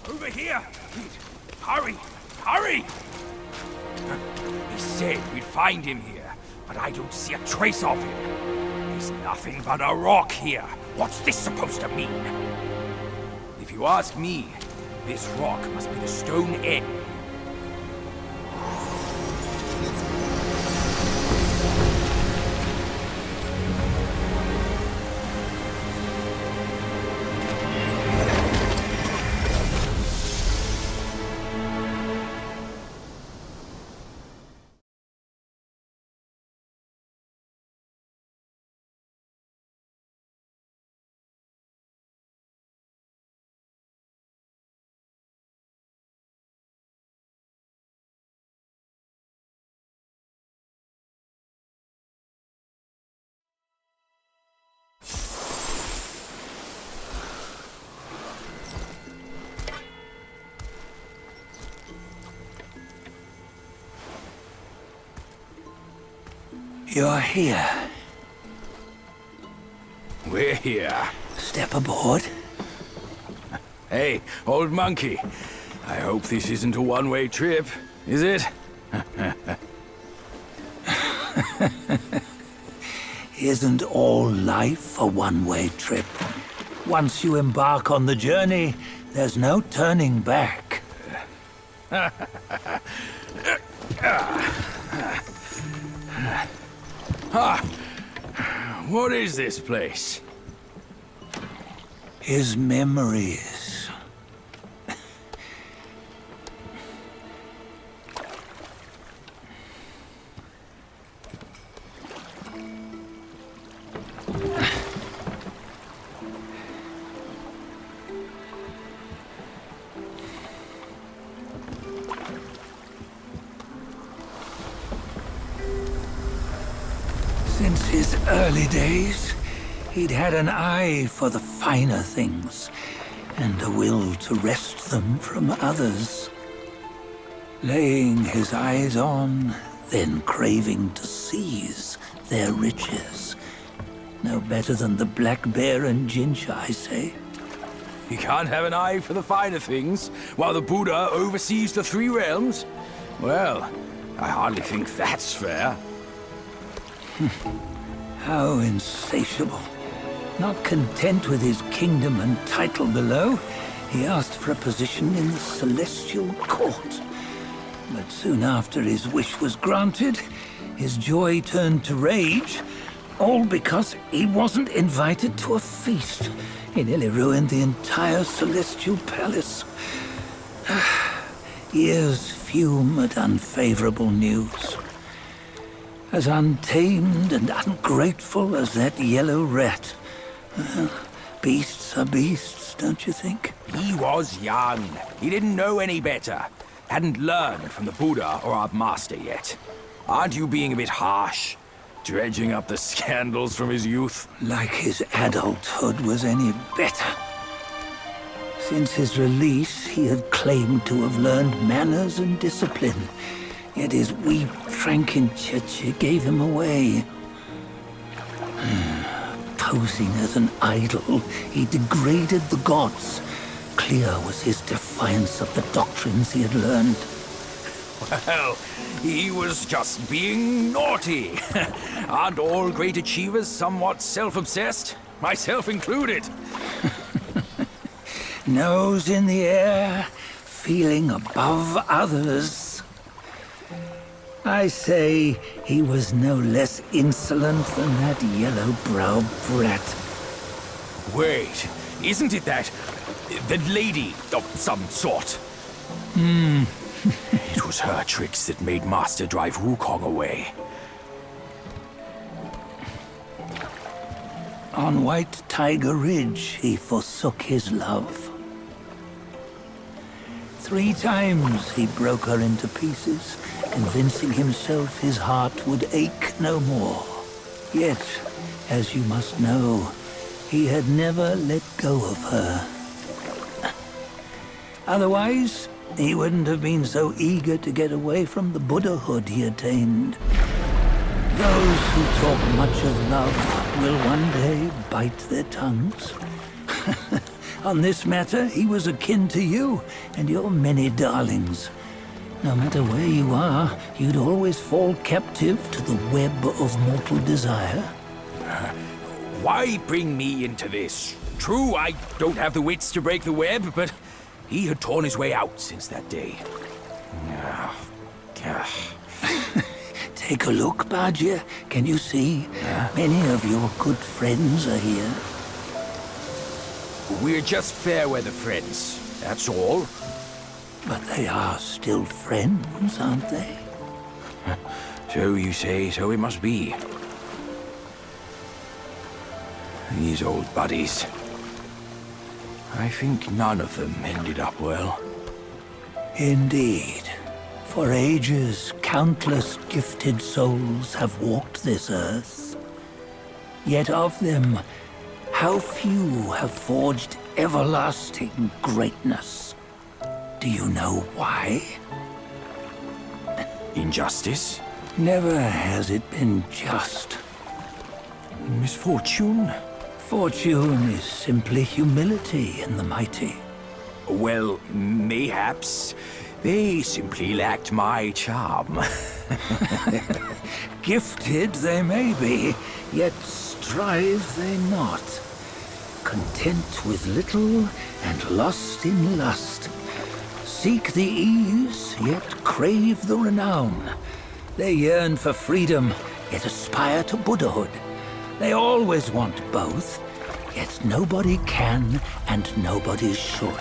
Over here! Hurry! Hurry! He said we'd find him here, but I don't see a trace of him. There's nothing but a rock here. What's this supposed to mean? If you ask me, this rock must be the stone egg. You're here. We're here. Step aboard. Hey, old monkey. I hope this isn't a one-way trip, is it? Isn't all life a one-way trip? Once you embark on the journey, there's no turning back. What is this place? His memories. Since his early days, he'd had an eye for the finer things, and a will to wrest them from others. Laying his eyes on, then craving to seize their riches. No better than the black bear and ginger, I say. You can't have an eye for the finer things, while the Buddha oversees the three realms? Well, I hardly think that's fair. How insatiable. Not content with his kingdom and title below, he asked for a position in the celestial court. But soon after his wish was granted, his joy turned to rage, all because he wasn't invited to a feast. He nearly ruined the entire celestial palace. Ears fume at unfavorable news. As untamed and ungrateful as that yellow rat. Beasts are beasts, don't you think? He was young. He didn't know any better. Hadn't learned from the Buddha or our master yet. Aren't you being a bit harsh? Dredging up the scandals from his youth? Like his adulthood was any better. Since his release, he had claimed to have learned manners and discipline. Yet his weak Frankenchurch gave him away. Posing as an idol, he degraded the gods. Clear was his defiance of the doctrines he had learned. Well, he was just being naughty. Aren't all great achievers somewhat self-obsessed? Myself included. Nose in the air, feeling above others. I say he was no less insolent than that yellow-browed brat. Wait, isn't it that lady of some sort? It was her tricks that made Master drive Wukong away. On White Tiger Ridge, he forsook his love. 3 times he broke her into pieces, convincing himself his heart would ache no more. Yet, as you must know, he had never let go of her. Otherwise, he wouldn't have been so eager to get away from the Buddhahood he attained. Those who talk much of love will one day bite their tongues. On this matter, he was akin to you and your many darlings. No matter where you are, you'd always fall captive to the web of mortal desire. Why bring me into this? True, I don't have the wits to break the web, but he had torn his way out since that day. Take a look, Badger. Can you see? Many of your good friends are here. We're just fair weather friends, that's all. But they are still friends, aren't they? So you say, so it must be. These old buddies. I think none of them ended up well. Indeed. For ages, countless gifted souls have walked this earth. Yet of them, how few have forged everlasting greatness? Do you know why? Injustice? Never has it been just. Misfortune? Fortune is simply humility in the mighty. Well, mayhaps. They simply lacked my charm. Gifted they may be, yet strive they not. Content with little and lost in lust. Seek the ease, yet crave the renown. They yearn for freedom, yet aspire to Buddhahood. They always want both, yet nobody can and nobody should.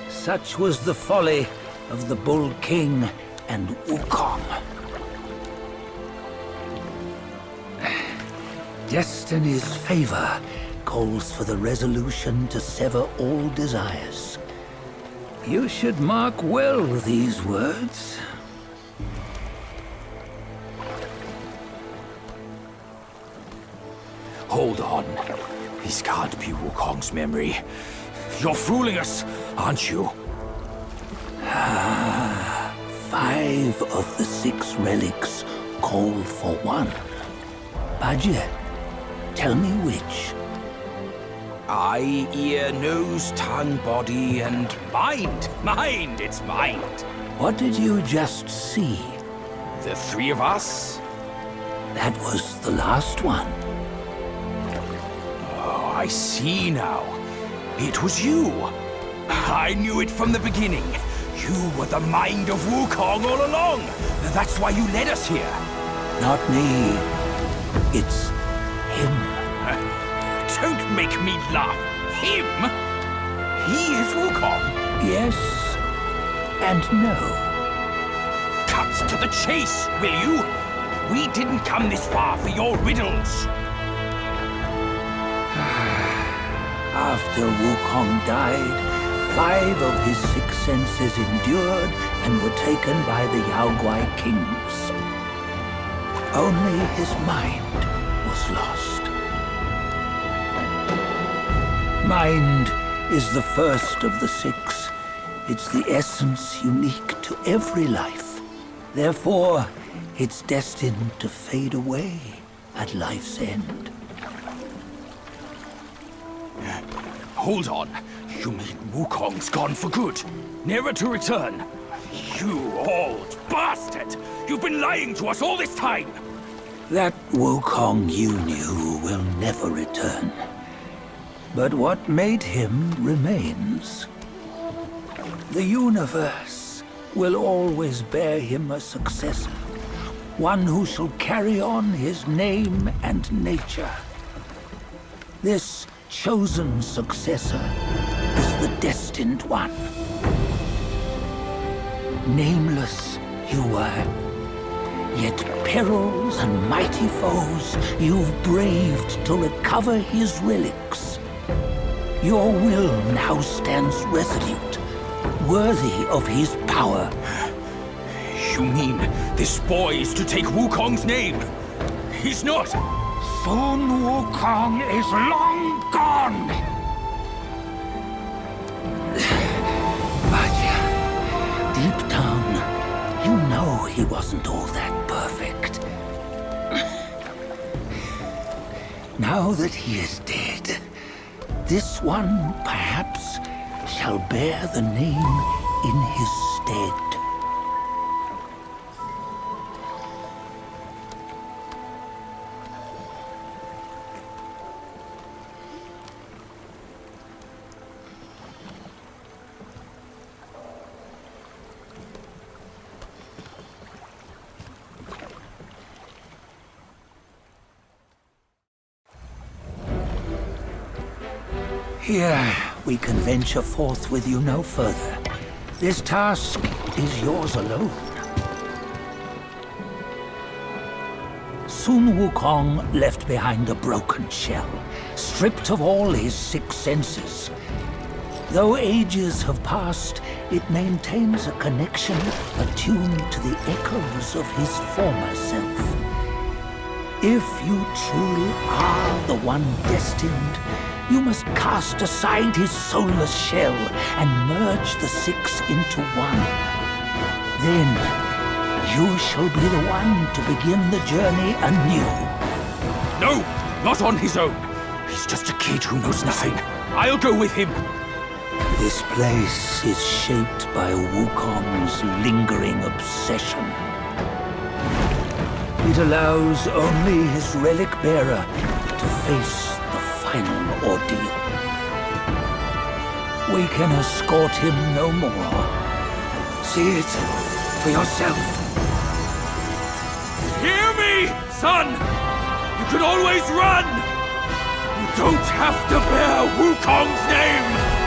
Such was the folly of the Bull King and Wukong. Destiny's favor calls for the resolution to sever all desires. You should mark well these words. Hold on. This can't be Wukong's memory. You're fooling us, aren't you? 5 of the 6 relics call for one. Badger, tell me which. Eye, ear, nose, tongue, body, and mind. Mind, it's mind. What did you just see? The 3 of us? That was the last one. Oh, I see now. It was you. I knew it from the beginning. You were the mind of Wukong all along. That's why you led us here. Not me. It's him. Don't make me laugh. Him? He is Wukong. Yes and no. Cut to the chase, will you? We didn't come this far for your riddles. After Wukong died, 5 of his 6 senses endured and were taken by the Yaoguai kings. Only his mind was lost. Mind is the first of the 6. It's the essence unique to every life. Therefore, it's destined to fade away at life's end. Hold on. You mean Wukong's gone for good? Never to return? You old bastard! You've been lying to us all this time! That Wukong you knew will never return. But what made him remains. The universe will always bear him a successor. One who shall carry on his name and nature. This chosen successor is the destined one. Nameless you were, yet perils and mighty foes you've braved to recover his relics. Your will now stands resolute, worthy of his power. You mean this boy is to take Wukong's name? He's not! Sun Wukong is long gone! But deep down, you know he wasn't all that perfect. Now that he is dead, this one, perhaps, shall bear the name in his stead. Here, we can venture forth with you no further. This task is yours alone. Sun Wukong left behind a broken shell, stripped of all his 6 senses. Though ages have passed, it maintains a connection attuned to the echoes of his former self. If you truly are the one destined, you must cast aside his soulless shell and merge the 6 into one. Then, you shall be the one to begin the journey anew. No, not on his own. He's just a kid who knows nothing. I'll go with him. This place is shaped by Wukong's lingering obsession. It allows only his relic bearer to face the final ordeal. We can escort him no more. See it for yourself. Hear me, son! You can always run! You don't have to bear Wukong's name!